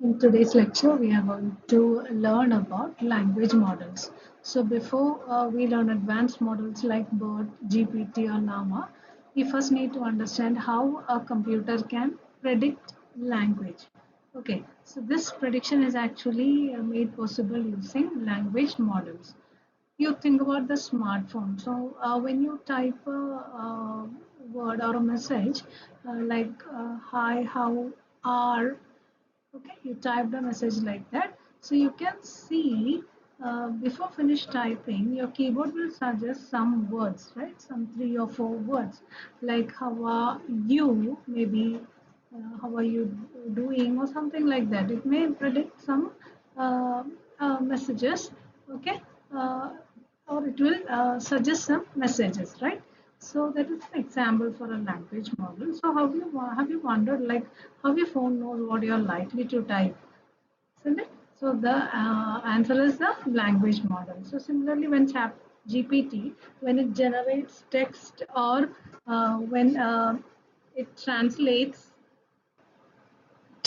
In today's lecture, we are going to learn about language models. So before we learn advanced models like BERT, GPT or NAMA, we first need to understand how a computer can predict language. Okay, so this prediction is actually made possible using language models. You think about the smartphone. So when you type a word or a message like hi, how are, okay, you typed a message like that. So you can see before finish typing, your keyboard will suggest some words, right? Some 3 or 4 words like how are you, maybe how are you doing, or something like that. It may predict some uh, messages, okay, uh, or it will suggest some messages, right? So that is an example for a language model. So have you wondered like how your phone knows what you're likely to type, isn't it? So the answer is the language model. So similarly, when Chat GPT, when it generates text or when it translates,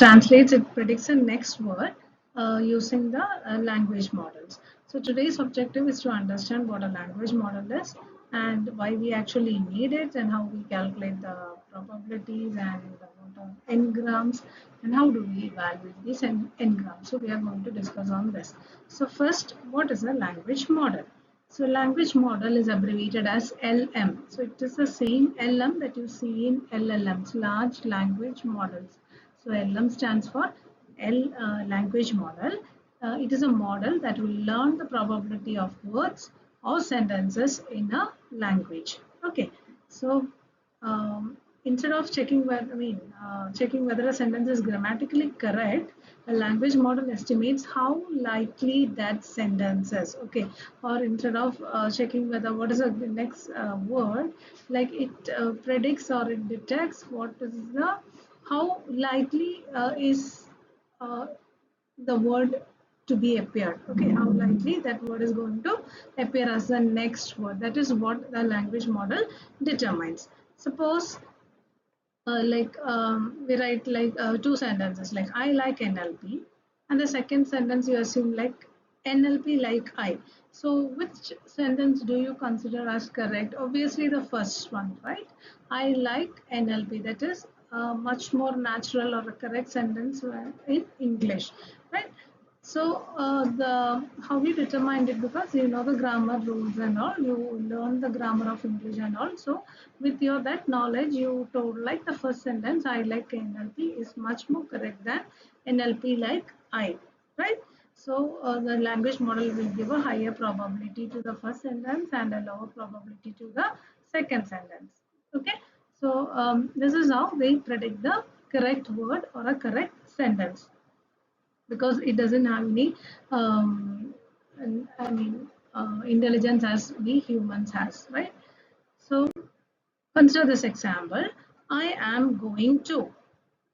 it predicts the next word using the language models. So today's objective is to understand what a language model is and why we actually need it and how we calculate the probabilities and what are n-grams and how do we evaluate these n-grams. So we are going to discuss on this. So first, what is a language model? So language model is abbreviated as LM. So it is the same LM that you see in LLMs, large language models. So LM stands for language model. It is a model that will learn the probability of words or sentences in a language. Okay, so instead of checking whether checking whether a sentence is grammatically correct, a language model estimates how likely that sentence is. Okay, or instead of checking whether what is the next word, like it predicts or it detects what is the how likely is uh, the word to be appeared. Okay, how likely that word is going to appear as the next word. That is what the language model determines. Suppose we write like two sentences like I like NLP, and the second sentence you assume like NLP like I. So which sentence do you consider as correct? Obviously the first one, right? I like NLP. That is much more natural or a correct sentence in English, right? So the how we determined it, because you know the grammar rules and all, you learn the grammar of English and all. So with your that knowledge, you told like the first sentence I like NLP is much more correct than NLP like I, right? So the language model will give a higher probability to the first sentence and a lower probability to the second sentence. Okay, so this is how they predict the correct word or a correct sentence, because it doesn't have any I mean intelligence as we humans has, right? So consider this example. I am going to.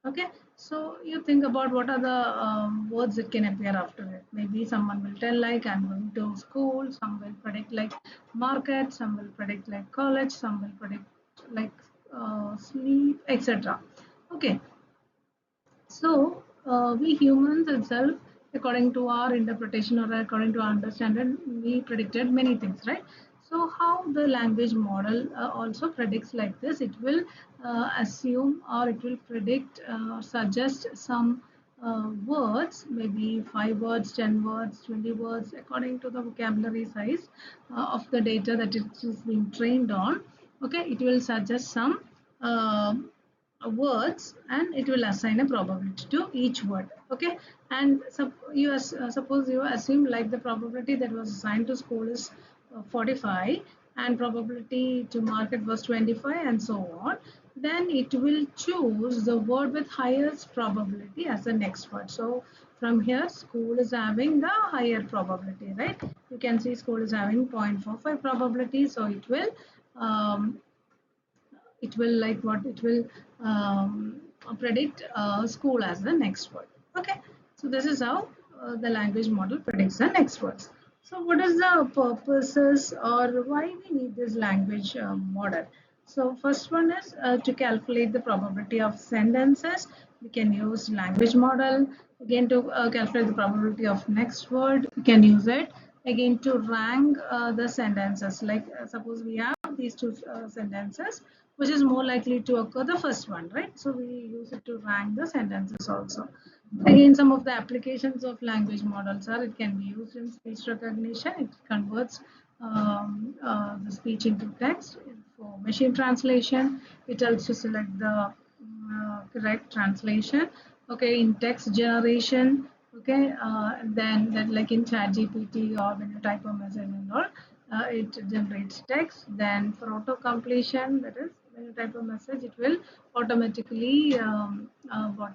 Okay. So you think about what are the words that can appear after it. Maybe someone will tell like I'm going to school. Some will predict like market. Some will predict like college. Some will predict like sleep, etc. Okay. So we humans itself, according to our interpretation or according to our understanding, we predicted many things, right? So how the language model also predicts like this, it will assume or it will predict or suggest some words, maybe 5 words, 10 words, 20 words, according to the vocabulary size of the data that it is being trained on. Okay, it will suggest some words and it will assign a probability to each word. Okay, and suppose you assume like the probability that was assigned to school is 45 and probability to market was 25 and so on, then it will choose the word with highest probability as the next word. So from here school is having the higher probability, right? You can see school is having 0.45 probability, so it will like what it will predict school as the next word. Okay, so this is how the language model predicts the next words. So what is the purposes or why we need this language model? So first one is to calculate the probability of sentences We can use language model again to calculate the probability of next word. We can use it again to rank the sentences. Like suppose we have these two sentences, which is more likely to occur the first one, right? So we use it to rank the sentences also. Again, some of the applications of language models are it can be used in speech recognition. It converts the speech into text. For machine translation, it helps to select the correct translation. Okay, in text generation. Okay, then that like in ChatGPT or when you type a message and all, it generates text. Then for auto completion, that is when you type a message, it will automatically what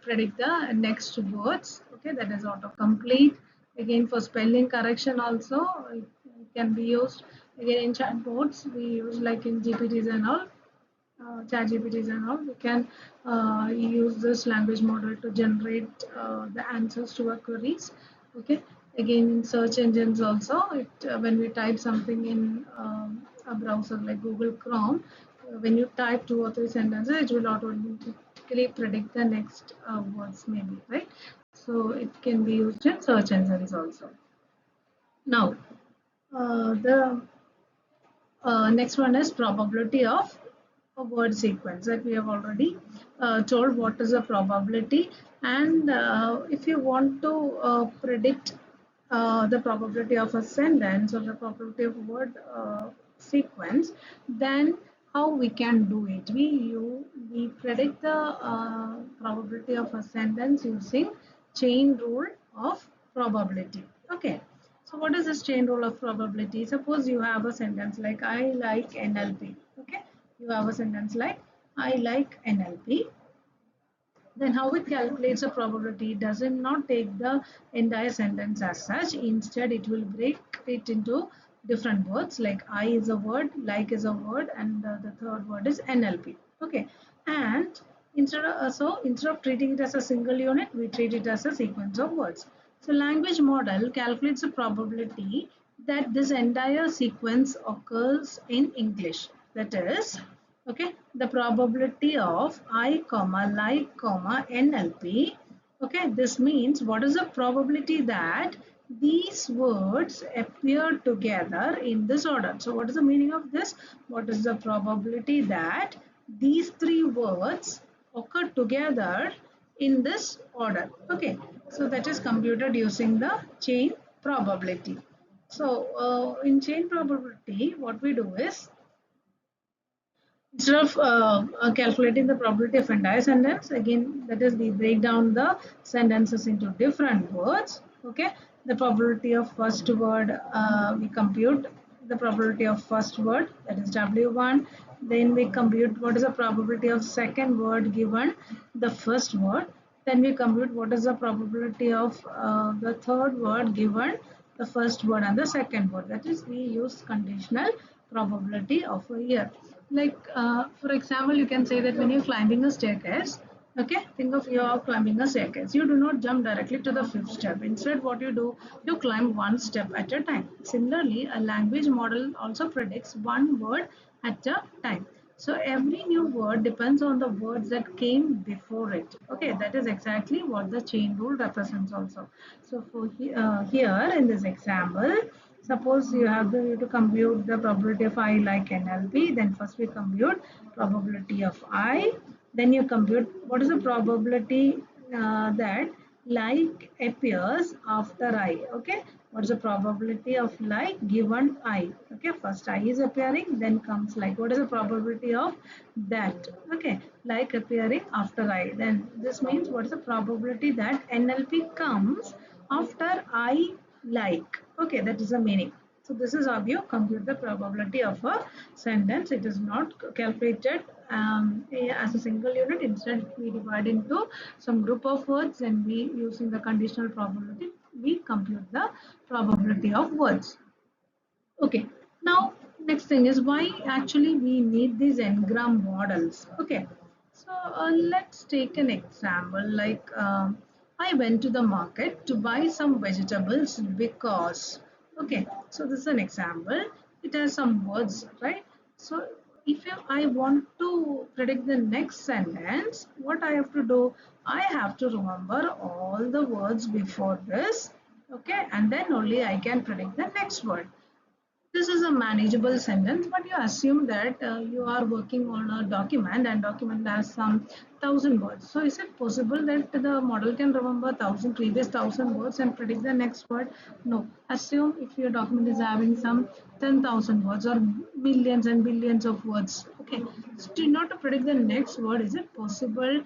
predict the next words. Okay, that is autocomplete. Again, for spelling correction also, it can be used. Again, in chatbots, we use like in GPTs and all, chat GPTs and all, we can use this language model to generate the answers to our queries. Okay. Again, in search engines also, when we type something in a browser like Google Chrome, when you type 2 or 3 sentences, it will automatically predict the next words, maybe, right? So it can be used in search engines also. Now, the next one is probability of a word sequence that we have already told what is the probability, and if you want to predict the probability of a sentence or the probability of a word sequence, then how we can do it? We predict the probability of a sentence using chain rule of probability. Okay. So what is this chain rule of probability? Suppose you have a sentence like I like NLP. Okay. You have a sentence like I like NLP. Then how it calculates a probability? Does it not take the entire sentence as such? Instead, it will break it into different words, like I is a word, like is a word, and the third word is NLP. Okay. And instead of treating it as a single unit, we treat it as a sequence of words. So language model calculates the probability that this entire sequence occurs in English. That is, okay, the probability of I comma like comma NLP. Okay, this means what is the probability that these words appear together in this order? So what is the meaning of this? What is the probability that these three words occur together in this order? Okay, so that is computed using the chain probability. So in chain probability, what we do is, instead of calculating the probability of entire sentence, again, that is, we break down the sentences into different words. Okay, the probability of first word, we compute the probability of first word, that is W1. Then we compute what is the probability of second word given the first word. Then we compute what is the probability of the third word given the first word and the second word. That is, we use conditional probability of a year. Like for example, you can say that when you're climbing a staircase, okay, think of you are climbing a staircase. You do not jump directly to the fifth step. Instead, what you do, you climb one step at a time. Similarly, a language model also predicts one word at a time. So every new word depends on the words that came before it. Okay, that is exactly what the chain rule represents also. So for here in this example, suppose you have to compute the probability of I like NLP. Then first we compute probability of I. Then you compute what is the probability that like appears after I. Okay, what is the probability of like given I? Okay, first I is appearing, then comes like. What is the probability of that? Okay, like appearing after I. Then this means what is the probability that NLP comes after I like? Okay, that is the meaning. So this is how you compute the probability of a sentence. It is not calculated as a single unit. Instead, we divide into some group of words, and we, using the conditional probability, we compute the probability of words. Okay. Now, next thing is why actually we need these n-gram models. Okay. So let's take an example like I went to the market to buy some vegetables because. Okay. So this is an example. It has some words, right? So I want to predict the next sentence, what I have to do? I have to remember all the words before this, okay, and then only I can predict the next word. This is a manageable sentence, but you assume that you are working on a document and document has some 1,000 words. So is it possible that the model can remember previous 1,000 words and predict the next word? No. Assume if your document is having some 10,000 words or millions and billions of words. Okay. So in order to predict the next word, is it possible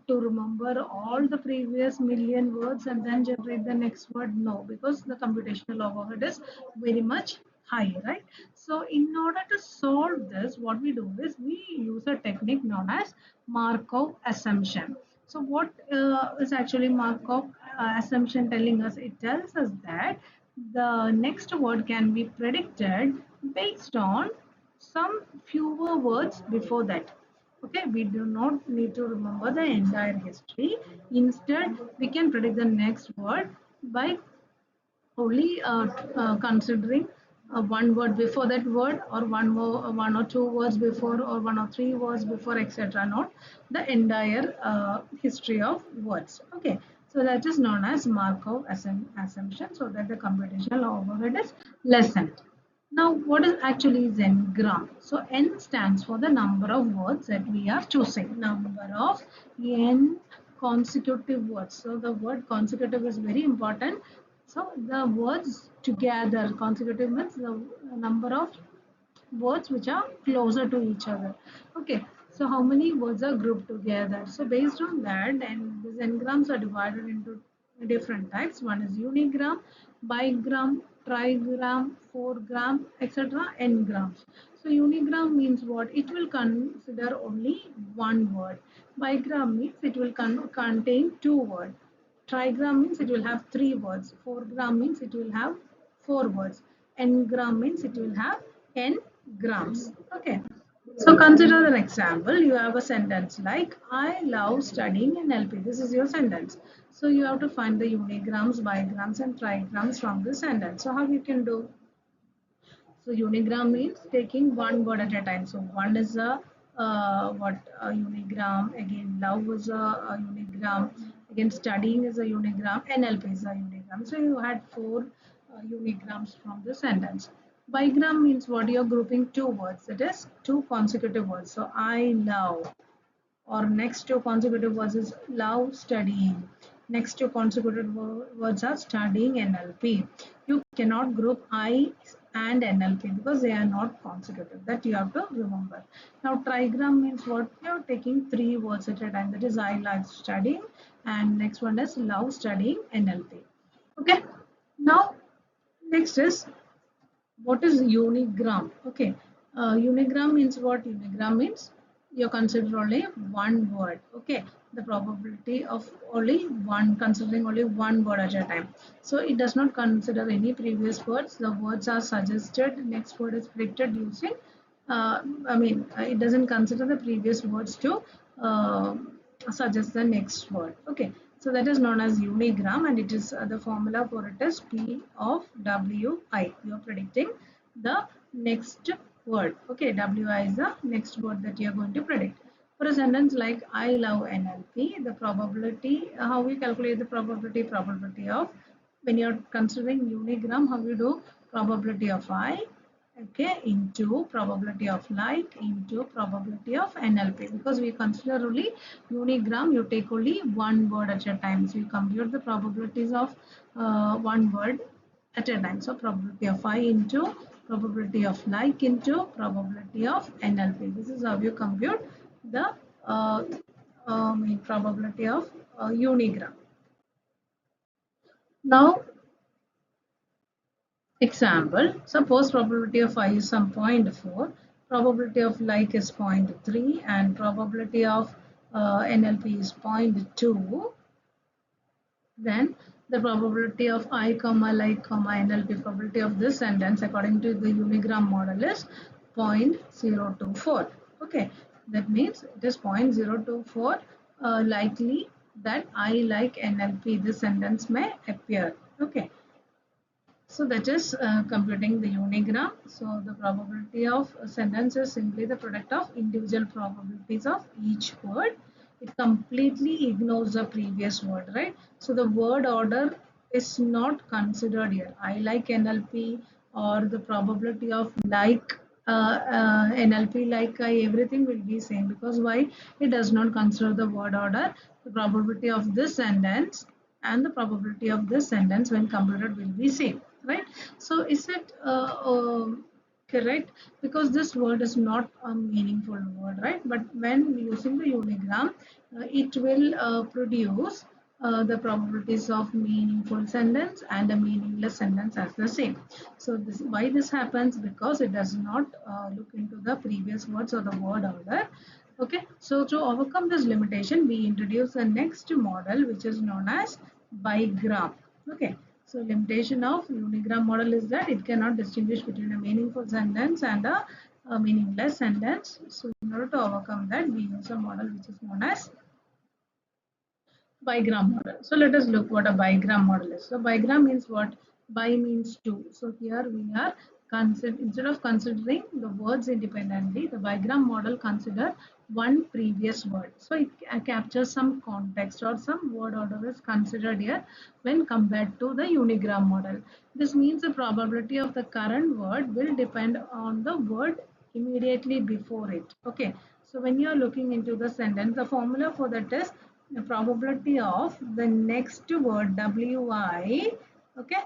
to remember all the previous million words and then generate the next word? No, because the computational overhead is very much high, right? So in order to solve this, what we do is we use a technique known as Markov assumption. So what is actually Markov assumption telling us? It tells us that the next word can be predicted based on some fewer words before that. Okay, we do not need to remember the entire history. Instead, we can predict the next word by only considering one word before that word, or one or two words before, or one or three words before, etc., not the entire history of words. Okay, so that is known as Markov assumption, so that the computational overhead is lessened. Now, what is actually n-gram? So n stands for the number of words that we are choosing. Number of n consecutive words. So the word consecutive is very important. So the words together, consecutive means the number of words which are closer to each other. Okay, so how many words are grouped together? So based on that, and these n-grams are divided into different types. One is unigram, bigram, trigram, fourgram, etc. n-grams. So unigram means what? It will consider only one word. Bigram means it will contain two words. Trigram means it will have three words. Fourgram means it will have four words. N-gram means it will have n grams. Okay. So consider an example. You have a sentence like, I love studying NLP. This is your sentence. So you have to find the unigrams, bigrams and trigrams from this sentence. So how you can do? So unigram means taking one word at a time. So one is a unigram. Again, love is a unigram. Again, studying is a unigram. NLP is a unigram. So you had four unigrams from the sentence. Bigram means what? You're grouping two words. It is two consecutive words. So I love, or next two consecutive words is love studying. Next two consecutive words are studying NLP. You cannot group I and NLP because they are not consecutive. That you have to remember. Now trigram means what? You are taking three words at a time. That is I like studying, and next one is love studying NLP. Okay. Now next is, what is unigram? Okay, unigram means what? Unigram means you consider only one word. Okay, the probability of only one, considering only one word at a time. So it does not consider any previous words. The words are suggested, next word is predicted using it doesn't consider the previous words to uh, suggest the next word. Okay, so that is known as unigram, and it is the formula for it is P of WI. You are predicting the next word. Okay, WI is the next word that you are going to predict. For a sentence like I love NLP, the probability, how we calculate the probability? Probability of, when you are considering unigram, how you do? Probability of I, okay, into probability of like into probability of NLP, because we consider only unigram, you take only one word at a time, so you compute the probabilities of one word at a time. So probability of I into probability of like into probability of NLP. This is how you compute the probability of unigram. Now example, suppose probability of I is some 0.4, probability of like is 0.3, and probability of NLP is 0.2. Then the probability of I comma like comma NLP, probability of this sentence according to the unigram model is 0.024. Okay, that means it is 0.024 likely that I like NLP, this sentence may appear. Okay, So that is computing the unigram. So the probability of a sentence is simply the product of individual probabilities of each word. It completely ignores the previous word, right? So the word order is not considered here. I like NLP, or the probability of like NLP, like everything will be same, because why? It does not consider the word order. The probability of this sentence and the probability of this sentence when computed will be same, right? So is it correct? Because this word is not a meaningful word, right? But when using the unigram, it will produce the probabilities of meaningful sentence and a meaningless sentence as the same. So this, why this happens? Because it does not look into the previous words or the word order. Okay, so to overcome this limitation, we introduce the next model, which is known as Bigram. Okay, so limitation of unigram model is that it cannot distinguish between a meaningful sentence and a meaningless sentence. So in order to overcome that, we use a model which is known as bigram model. So let us look what a bigram model is. So bigram means what? Bi means two. So here we are instead of considering the words independently, the bigram model consider one previous word. So it captures some context or some word order is considered here when compared to the unigram model. This means the probability of the current word will depend on the word immediately before it. Okay. So when you are looking into the sentence, the formula for that is the probability of the next word wi, okay,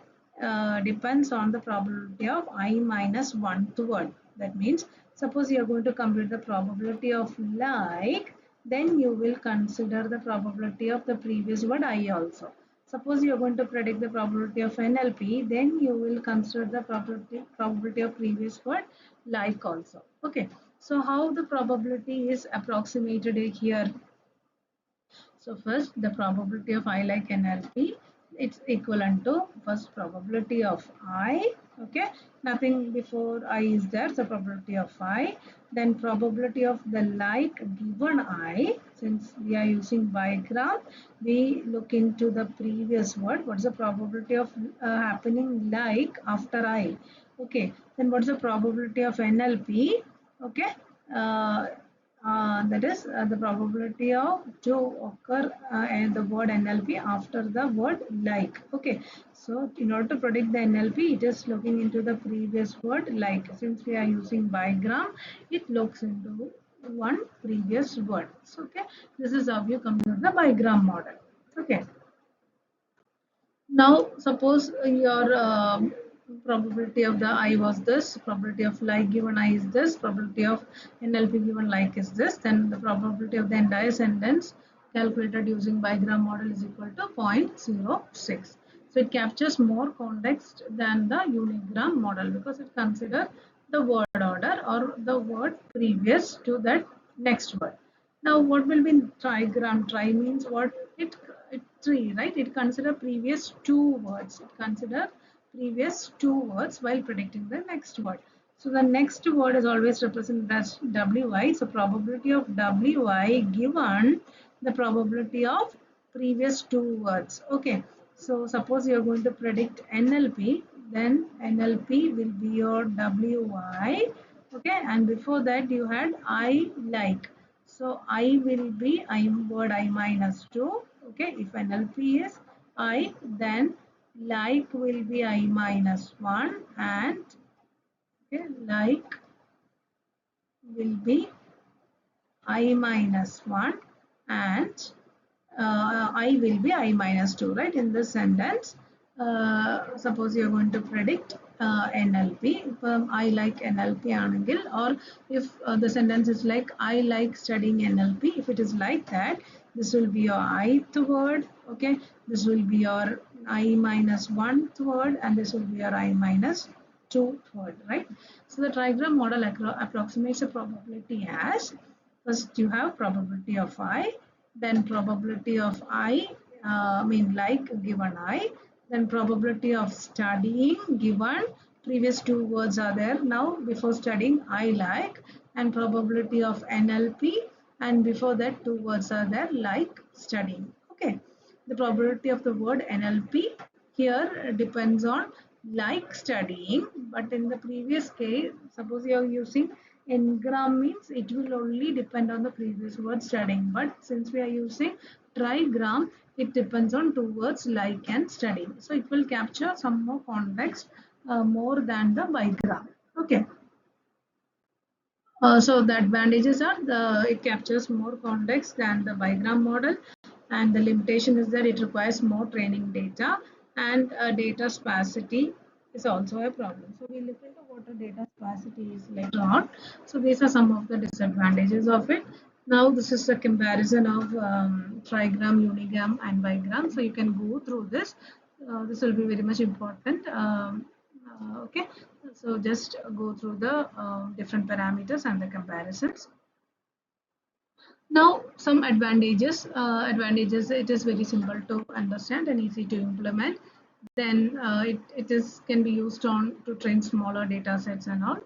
depends on the probability of I minus 1th word. That means suppose you are going to compute the probability of like, then you will consider the probability of the previous word I also. Suppose you are going to predict the probability of NLP, then you will consider the probability of previous word like also. Okay, so how the probability is approximated here? So first, the probability of I like NLP, it's equivalent to first probability of I, okay, nothing before I is there, so probability of I, then probability of the like given I. Since we are using bigram, we look into the previous word, what's the probability of happening like after I, okay, then what's the probability of NLP, okay, uh, that is the probability of to occur and the word NLP after the word like. Okay, so in order to predict the NLP, it is looking into the previous word like. Since we are using bigram, it looks into one previous word. So, okay, this is how you compute the bigram model. Okay. Now, suppose your probability of the I was this, probability of like given I is this, probability of NLP given like is this, then the probability of the entire sentence calculated using bigram model is equal to 0.06. So it captures more context than the unigram model because it considers the word order or the word previous to that next word. Now, what will be trigram? Tri means what? It three, right? It consider previous two words. It consider previous two words while predicting the next word. So the next word is always represented as wi. So probability of wi given the probability of previous two words. Okay. So suppose you are going to predict NLP, then NLP will be your wi. Okay, and before that you had I like. So I will be I word I minus 2. Okay, if NLP is I, then like will be I minus 1, and okay, like will be I minus 1, and I will be I minus 2, right? In this sentence, suppose you're going to predict NLP, I like NLP angle, or if the sentence is like I like studying NLP, if it is like that, this will be your ith word, okay? This will be your I minus 1th word, and this will be your I minus 2 word, right? So the trigram model approximates the probability as first you have probability of I, then probability of I, mean like given I, then probability of studying given previous two words are there. Now before studying I like, and probability of NLP, and before that two words are there like studying. Okay, the probability of the word NLP here depends on like studying, but in the previous case, suppose you are using Ngram means it will only depend on the previous word studying. But since we are using Trigram, it depends on two words like and studying. So it will capture some more context more than the Bigram. Okay. So the advantages are it captures more context than the Bigram model, and the limitation is that it requires more training data, and data sparsity is also a problem. So we look into what a data sparsity is later on. So these are some of the disadvantages of it. Now this is a comparison of Trigram, Unigram, and Bigram. So you can go through this. This will be very much important. Okay, so just go through the different parameters and the comparisons. Now some advantages. Advantages, it is very simple to understand and easy to implement. Then it is can be used on to train smaller data sets and all.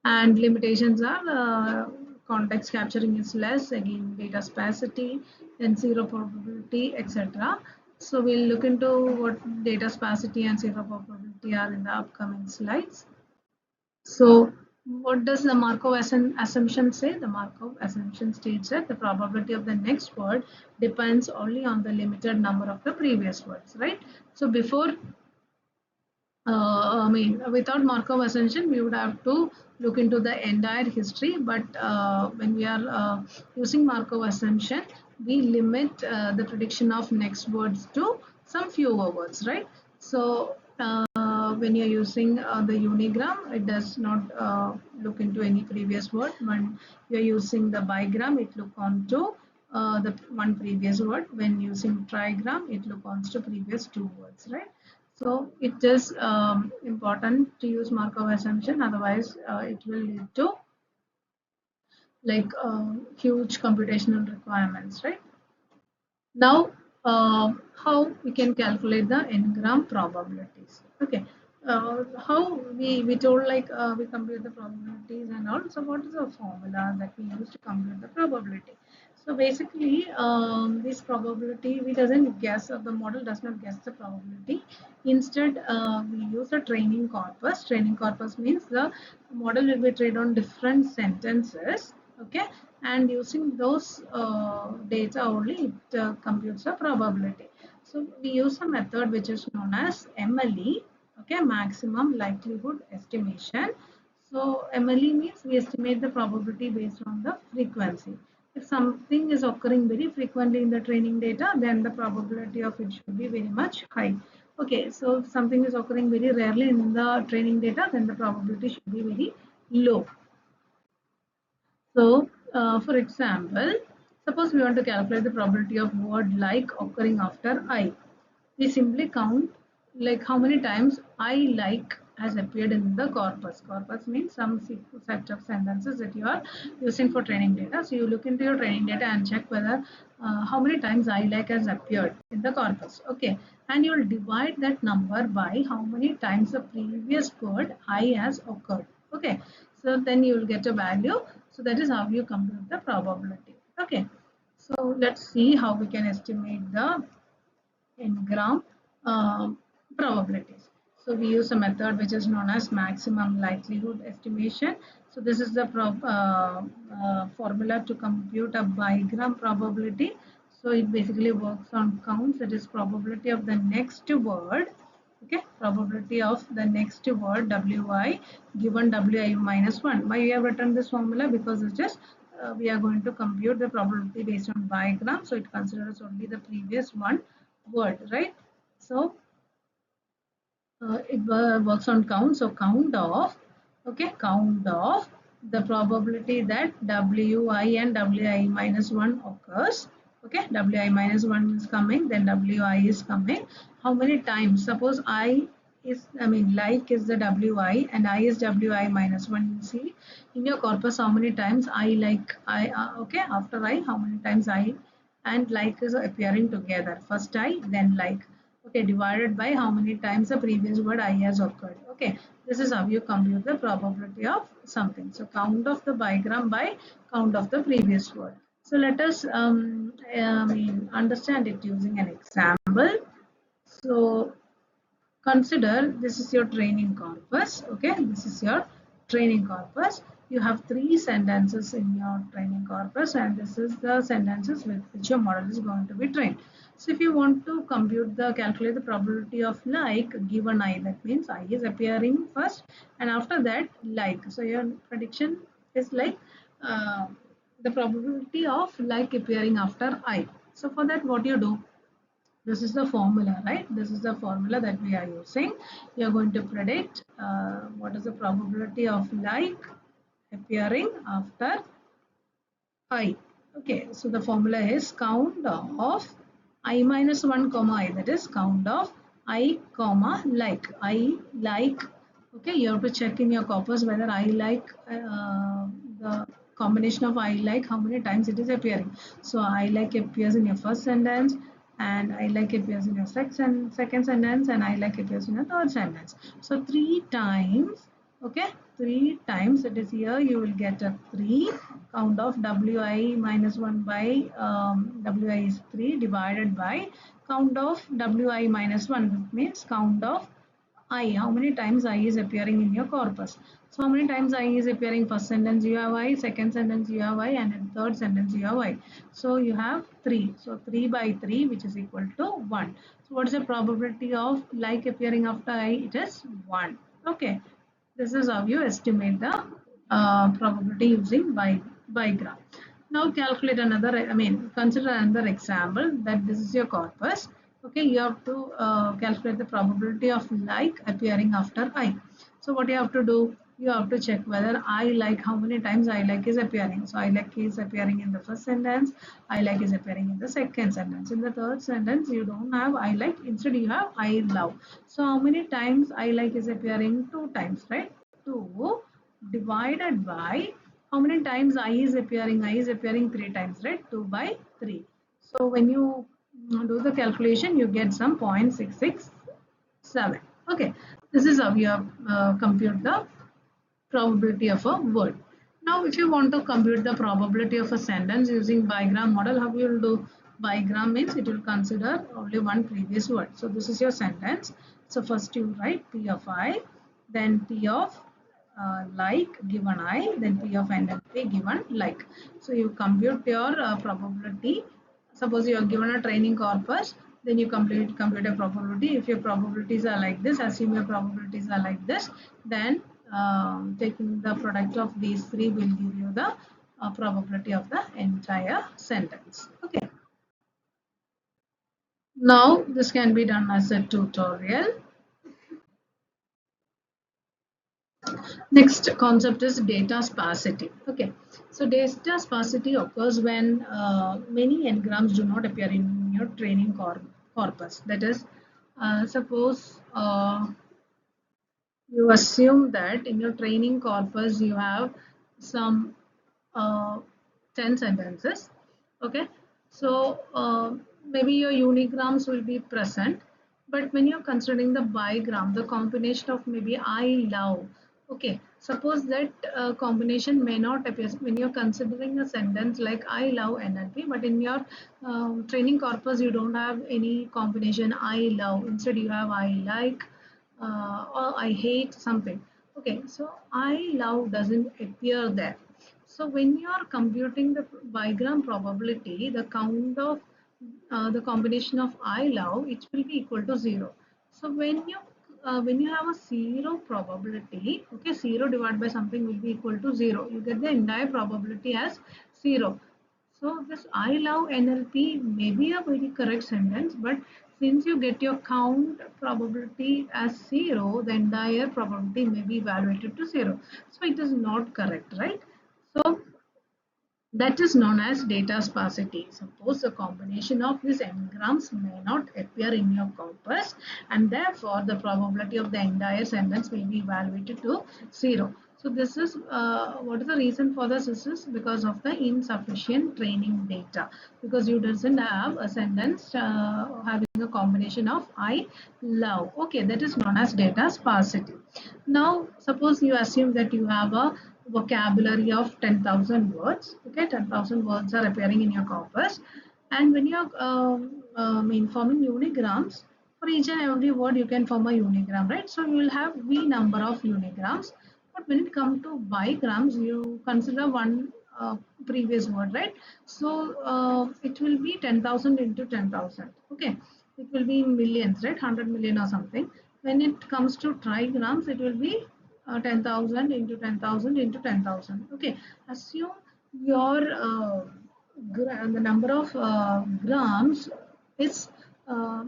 And limitations are context capturing is less, again data sparsity, then zero probability, etc. So we'll look into what data sparsity and zero probability are in the upcoming slides. So what does the Markov assumption say? The Markov assumption states that the probability of the next word depends only on the limited number of the previous words, right? So before, without Markov assumption, we would have to look into the entire history. But when we are using Markov assumption, we limit the prediction of next words to some fewer words, right? So when you're using the Unigram, it does not look into any previous word. When you're using the Bigram, it look onto the one previous word. When using Trigram, it look onto previous two words, right? So it is important to use Markov assumption, otherwise it will lead to like huge computational requirements, right? Now, how we can calculate the n-gram probabilities? Okay, how we told like we compute the probabilities and all. So, what is the formula that we use to compute the probability? So basically, this probability we doesn't guess, the model does not guess the probability. Instead, we use a training corpus. Training corpus means the model will be trained on different sentences. Okay, and using those data only, it computes the probability. So we use a method which is known as MLE. Okay, maximum likelihood estimation. So MLE means we estimate the probability based on the frequency. If something is occurring very frequently in the training data, then the probability of it should be very much high. Okay, so if something is occurring very rarely in the training data, then the probability should be very low. So, for example, suppose we want to calculate the probability of word like occurring after I. We simply count like how many times I like has appeared in the corpus. Corpus means some set of sentences that you are using for training data. So you look into your training data and check whether how many times I like has appeared in the corpus. Okay, and you will divide that number by how many times the previous word I has occurred. Okay, so then you will get a value. So that is how you compute the probability. Okay, so let's see how we can estimate the n-gram probabilities. So we use a method which is known as maximum likelihood estimation. So this is the formula to compute a bigram probability. So it basically works on counts. It is probability of the next word. Okay, probability of the next word wi given wi minus 1. Why we have written this formula? Because it's just we are going to compute the probability based on bigram. So it considers only the previous one word, right? So it works on count. So count of, okay, count of the probability that wi and wi minus 1 occurs. Okay, wi minus 1 is coming, then wi is coming. How many times? Suppose I is, like is the wi and I is wi minus 1. You see in your corpus how many times I like, okay, after I, how many times I and like is appearing together. First I, then like. Okay, divided by how many times the previous word I has occurred. Okay, this is how you compute the probability of something. So count of the bigram by count of the previous word. So let us understand it using an example. So consider this is your training corpus. Okay, this is your training corpus. You have three sentences in your training corpus, and this is the sentences with which your model is going to be trained. So if you want to calculate the probability of like given I, that means I is appearing first, and after that like. So your prediction is like the probability of like appearing after I. So for that, what you do? This is the formula, right? This is the formula that we are using. You are going to predict what is the probability of like appearing after I. Okay, so the formula is count of I minus 1 comma I, that is count of I comma like. I like. Okay, you have to check in your corpus whether I like the combination of I like, how many times it is appearing. So I like appears in your first sentence, and I like appears in your second sentence, and I like appears in your third sentence. So three times. Okay, three times, it is here you will get a 3. Count of wi minus 1 by wi is 3 divided by count of wi minus 1, which means count of I, how many times I is appearing in your corpus. So how many times I is appearing? First sentence you have I, second sentence you have I, and in third sentence you have I. So you have 3. So 3 by 3, which is equal to 1. So what is the probability of like appearing after I? It is 1. Okay. This is how you estimate the probability using Bigram. Now calculate another, consider another example that this is your corpus. Okay, you have to calculate the probability of like appearing after I. So what you have to do? You have to check whether I like, how many times I like is appearing. So I like is appearing in the first sentence, I like is appearing in the second sentence. In the third sentence, you don't have I like, instead you have I love. So how many times I like is appearing? 2 times, right? 2 divided by how many times I is appearing? I is appearing 3 times, right? 2 by 3. So when you do the calculation, you get some 0.667. Okay, this is how you compute the probability of a word. Now, if you want to compute the probability of a sentence using bigram model, how you will do? Bigram means it will consider only one previous word. So this is your sentence. So first you write P of I, then P of like given I, then P of NLP given like. So you compute your probability. Suppose you are given a training corpus, then you compute a probability. If your probabilities are like this, assume your probabilities are like this, then taking the product of these three will give you the probability of the entire sentence. Okay. Now this can be done as a tutorial. Next concept is data sparsity. Okay, so data sparsity occurs when many n-grams do not appear in your training corpus. That is, suppose you assume that in your training corpus you have some uh, 10 sentences. Okay, so maybe your unigrams will be present, but when you're considering the bigram, the combination of maybe I love, okay, suppose that combination may not appear when you're considering a sentence like I love NLP, but in your training corpus you don't have any combination I love, instead you have I like, or I hate something. Okay, so I love doesn't appear there. So when you are computing the bigram probability, the count of the combination of I love, it will be equal to 0. So when you have a 0 probability, okay, 0 divided by something will be equal to 0. You get the entire probability as 0. So this I love NLP may be a very correct sentence, but since you get your count probability as 0, the entire probability may be evaluated to 0. So it is not correct, right? So that is known as data sparsity. Suppose a combination of these n-grams may not appear in your corpus, and therefore the probability of the entire sentence will be evaluated to 0. So this is what is the reason for this? This is because of the insufficient training data, because you doesn't have a sentence having a combination of I love. Okay, that is known as data sparsity. Now suppose you assume that you have a vocabulary of 10,000 words. Okay, 10,000 words are appearing in your corpus, and when you're forming unigrams, For each and every word, you can form a unigram, right? So you will have V number of unigrams. But when it comes to bigrams, you consider one previous word, right? So it will be 10,000 into 10,000. Okay, it will be in millions, right? 100 million or something. When it comes to trigrams, it will be 10,000 into 10,000 into 10,000. Okay, assume your the number of grams is uh,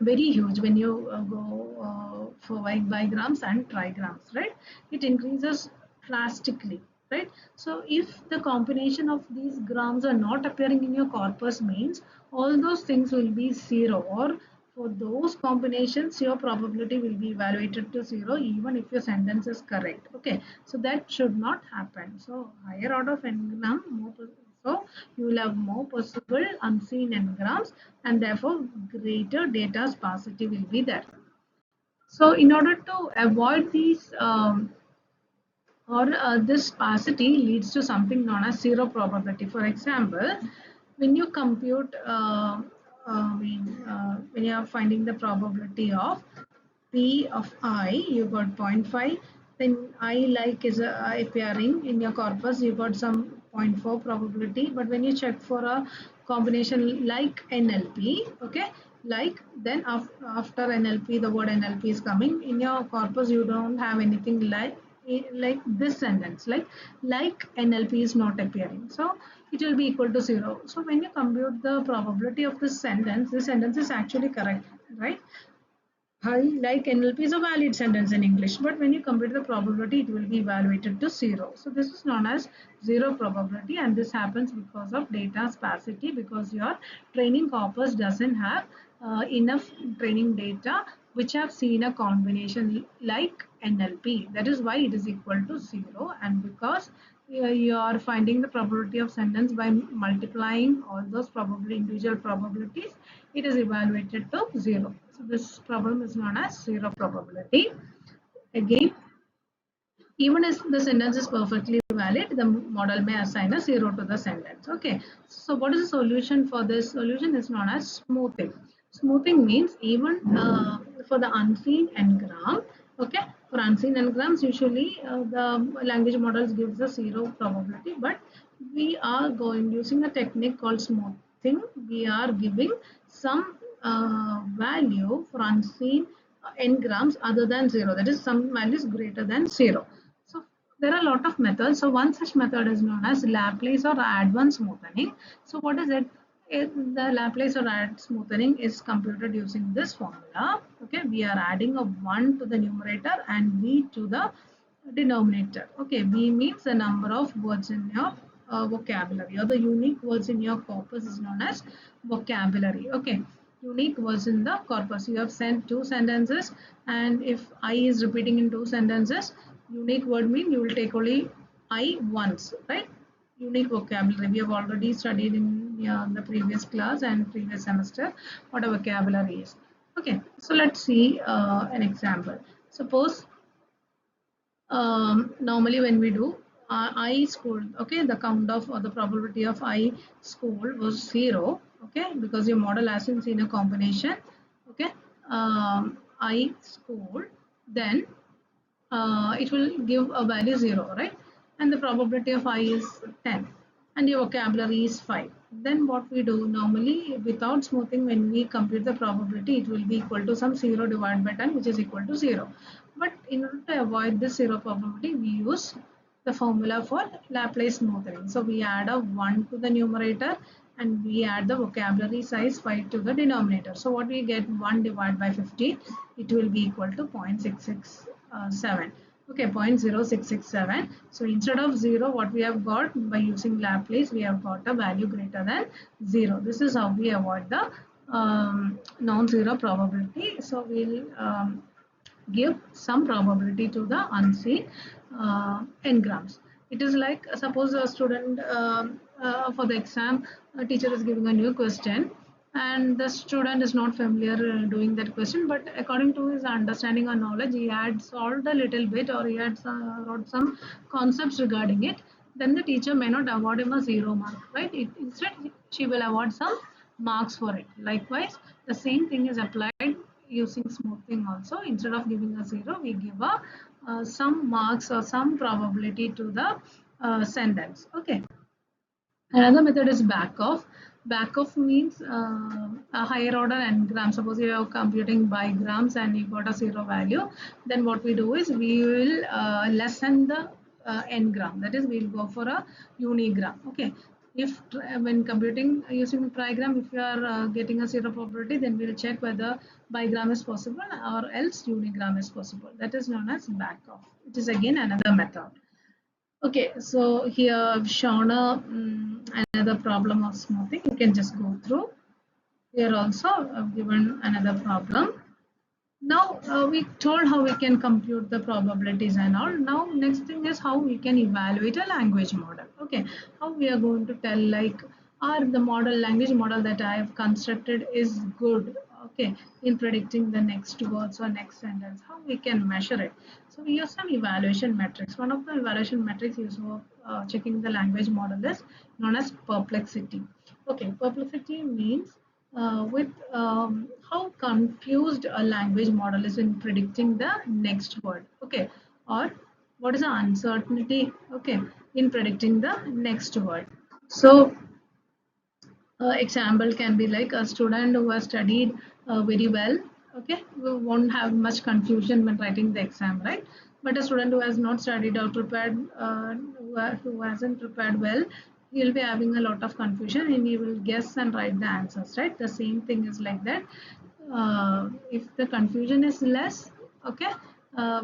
very huge when you go for bigrams and trigrams, right? It increases drastically, right? So if the combination of these grams are not appearing in your corpus, means all those things will be zero, or for those combinations your probability will be evaluated to zero even if your sentence is correct. Okay, so that should not happen. So higher order of n-gram, so you will have more possible unseen n-grams, and therefore greater data sparsity will be there. So in order to avoid these this sparsity leads to something known as zero probability. For example, when you compute, when you are finding the probability of P of I, you got zero point 0.5. Then I like is appearing in your corpus, you got some zero point 0.4 probability. But when you check for a combination like NLP, okay, like then after NLP, the word NLP is coming in your corpus, you don't have anything like this sentence, like NLP is not appearing, so it will be equal to zero. So when you compute the probability of this sentence is actually correct, right? Hi, like NLP is a valid sentence in English, but when you compute the probability, it will be evaluated to zero. So this is known as zero probability, and this happens because of data sparsity, because your training corpus doesn't have enough training data which have seen a combination like NLP. That is why it is equal to zero, and because you are finding the probability of sentence by multiplying all those probability individual probabilities, it is evaluated to zero. So this problem is known as zero probability. Again, even if the sentence is perfectly valid, the model may assign a zero to the sentence. Okay. So what is the solution for this? Solution is known as smoothing. Smoothing means even for the unseen n-gram, okay, for unseen n-grams, usually the language models gives a zero probability, but we are going using a technique called smoothing. We are giving some value for unseen n-grams other than zero. That is, some values greater than zero. So there are a lot of methods. So one such method is known as Laplace or advanced smoothing. So what is it? The Laplace or advanced smoothing is computed using this formula. Okay, we are adding a 1 to the numerator and v to the denominator. Okay, v means the number of words in your vocabulary, or the unique words in your corpus is known as vocabulary. Okay, unique words in the corpus. You have sent two sentences, and if I is repeating in two sentences, unique word mean you will take only I once, right? Unique vocabulary. We have already studied in the previous class and previous semester what a vocabulary is. Okay, so let's see an example. Suppose normally when we do I school, okay, the count of, or the probability of I school was zero, okay, because your model hasn't seen a combination, okay, I school, then it will give a value 0, right? And the probability of I is 10 and your vocabulary is 5. Then what we do normally without smoothing, when we compute the probability, it will be equal to some 0 divided by 10, which is equal to 0. But in order to avoid this 0 probability, we use the formula for Laplace smoothing. So we add a 1 to the numerator and we add the vocabulary size 5 to the denominator. So what we get, 1 divided by 50, it will be equal to 0.667. Okay, 0.0667. So instead of 0, what we have got by using Laplace, we have got a value greater than 0. This is how we avoid the non-zero probability. So we'll give some probability to the unseen n-grams. It is like, suppose a student for the exam, a teacher is giving a new question and the student is not familiar doing that question, but according to his understanding or knowledge, he had solved a little bit, or he had wrote some concepts regarding it. Then the teacher may not award him a 0 mark, right? Instead, she will award some marks for it. Likewise, the same thing is applied using smoothing also. Instead of giving a 0, we give a some marks or some probability to the sentence. Okay. Another method is Backoff. Backoff means a higher order n-gram. Suppose you are computing by grams and you got a 0 value, then what we do is we will lessen the n-gram. That is, we'll go for a unigram. Okay. If when computing using trigram, if you are getting a 0 probability, then we'll check whether bigram is possible or else unigram is possible. That is known as Backoff. It is again another method. Okay, so here I've shown another problem of smoothing. You can just go through. Here also I've given another problem. Now we told how we can compute the probabilities and all. Now next thing is how we can evaluate a language model. Okay, how we are going to tell like are the language model that I have constructed is good, okay, in predicting the next words or next sentence. How we can measure it? So we use some evaluation metrics. One of the evaluation metrics used for checking the language model is known as perplexity. Okay, perplexity means with how confused a language model is in predicting the next word, okay, or what is the uncertainty, okay, in predicting the next word. So example can be like a student who has studied very well, okay, we won't have much confusion when writing the exam, right? But a student who has not studied or prepared, who hasn't prepared well, he will be having a lot of confusion and he will guess and write the answers, right? The same thing is like that. If the confusion is less, okay,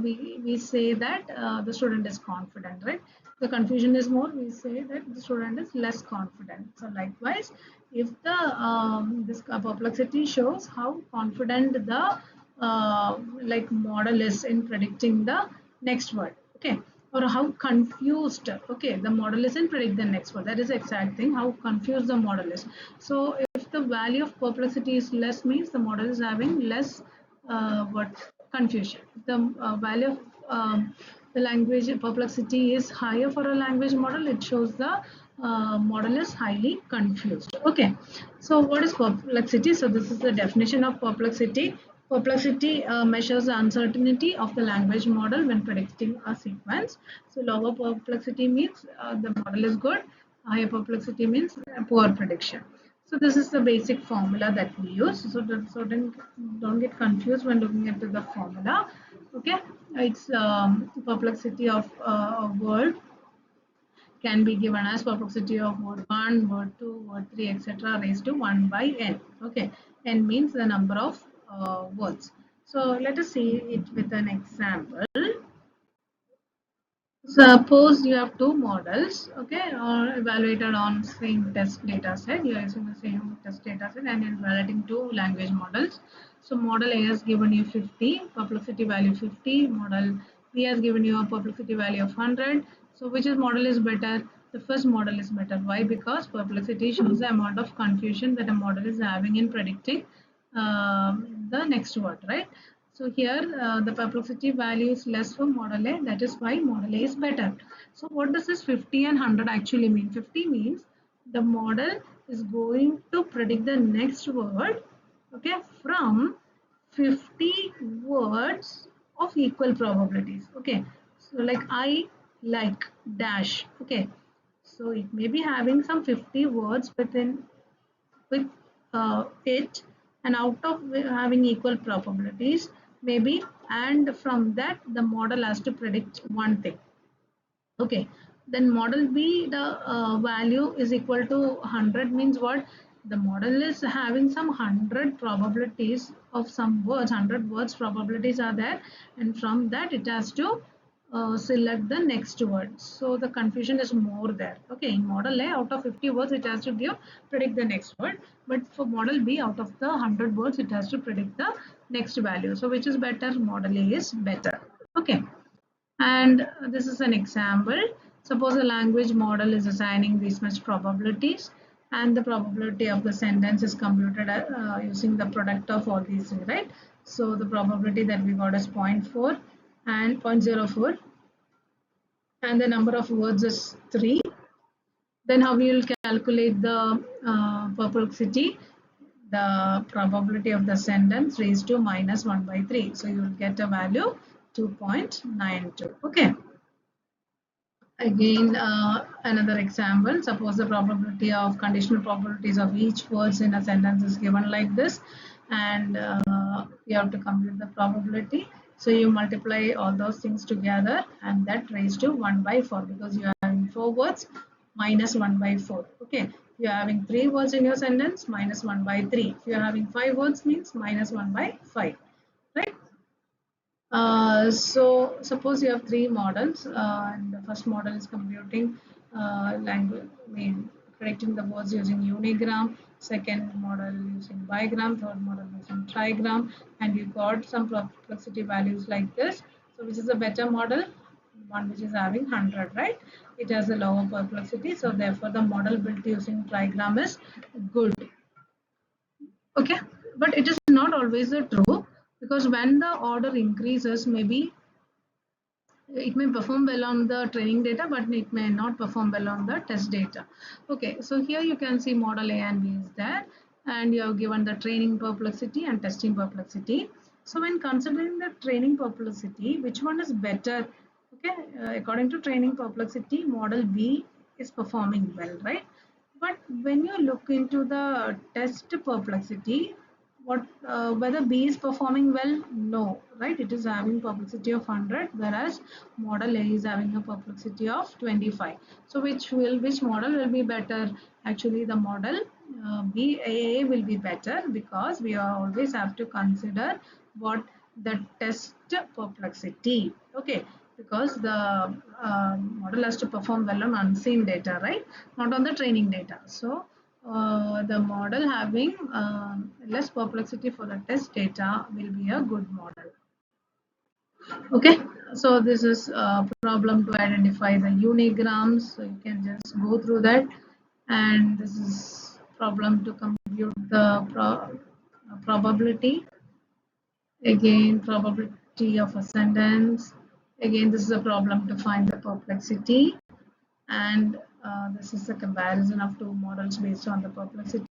we say that the student is confident, right? The confusion is more, we say that the student is less confident. So likewise, if the this perplexity shows how confident the like model is in predicting the next word, okay, or how confused, okay, the model is in predict the next word. That is the exact thing, how confused the model is. So if the value of perplexity is less, means the model is having less what confusion. If the value of the language perplexity is higher for a language model, it shows the model is highly confused. Okay, so what is perplexity? So this is the definition of perplexity. Perplexity measures the uncertainty of the language model when predicting a sequence. So lower perplexity means the model is good, higher perplexity means poor prediction. So this is the basic formula that we use. So don't get confused when looking at the formula. Okay, it's perplexity of a word can be given as perplexity of word 1, word 2, word 3, etc. raised to 1 by n. Okay, n means the number of words. So let us see it with an example. Suppose you have two models, okay, or evaluated on same test data set. You are using the same test data set and evaluating two language models. So model A has given you 50, perplexity value 50. Model B has given you a perplexity value of 100. So which is model is better? The first model is better. Why? Because perplexity shows the amount of confusion that a model is having in predicting the next word, right? So here the perplexity value is less for model A. That is why model A is better. So what does this 50 and 100 actually mean? 50 means the model is going to predict the next word, okay, from 50 words of equal probabilities. Okay, so like I like dash. Okay, so it may be having some 50 words with it, and out of having equal probabilities maybe, and from that the model has to predict one thing. Okay, then model B, the value is equal to 100 means what? The model is having some 100 probabilities of some words, 100 words probabilities are there, and from that it has to select the next word. So the confusion is more there. Okay, in model A, out of 50 words it has to predict the next word, but for model B, out of the 100 words it has to predict the next value. So which is better? Model A is better. Okay. And this is an example. Suppose a language model is assigning these much probabilities, and the probability of the sentence is computed using the product of all these things, right? So the probability that we got is 0.4 and 0.04, and the number of words is 3. Then how we will calculate the perplexity? the probability of the sentence raised to minus 1 by 3. So you will get a value 2.92. Okay. Again, another example. Suppose the probability of conditional probabilities of each words in a sentence is given like this, and you have to compute the probability. So you multiply all those things together, and that raised to 1 by 4 because you are having 4 words minus 1 by 4. Okay. If you are having 3 words in your sentence, minus 1 by 3. If you are having 5 words, means minus 1 by 5. Right? So suppose you have three models, and the first model is computing language, predicting the words using Unigram. Second model using Bigram. Third model using Trigram, and you got some perplexity values like this. So which is a better model? One which is having 100, right? It has a lower perplexity, so therefore the model built using Trigram is good. Okay, but it is not always the true, because when the order increases, maybe it may perform well on the training data, but it may not perform well on the test data. Okay, so here you can see model A and B is there, and you have given the training perplexity and testing perplexity. So when considering the training perplexity, which one is better? Okay, according to training perplexity, model B is performing well, right? But when you look into the test perplexity, what whether B is performing well? No, right? It is having perplexity of 100, whereas model A is having a perplexity of 25. So which model will be better? Actually, the model BAA will be better, because we always have to consider what the test perplexity. Okay, because the model has to perform well on unseen data, right? Not on the training data. So the model having less perplexity for the test data will be a good model. Okay, so this is a problem to identify the unigrams. So you can just go through that, and this is problem to compute the probability. Again, probability of a sentence. Again, this is a problem to find the perplexity, and this is a comparison of two models based on the perplexity.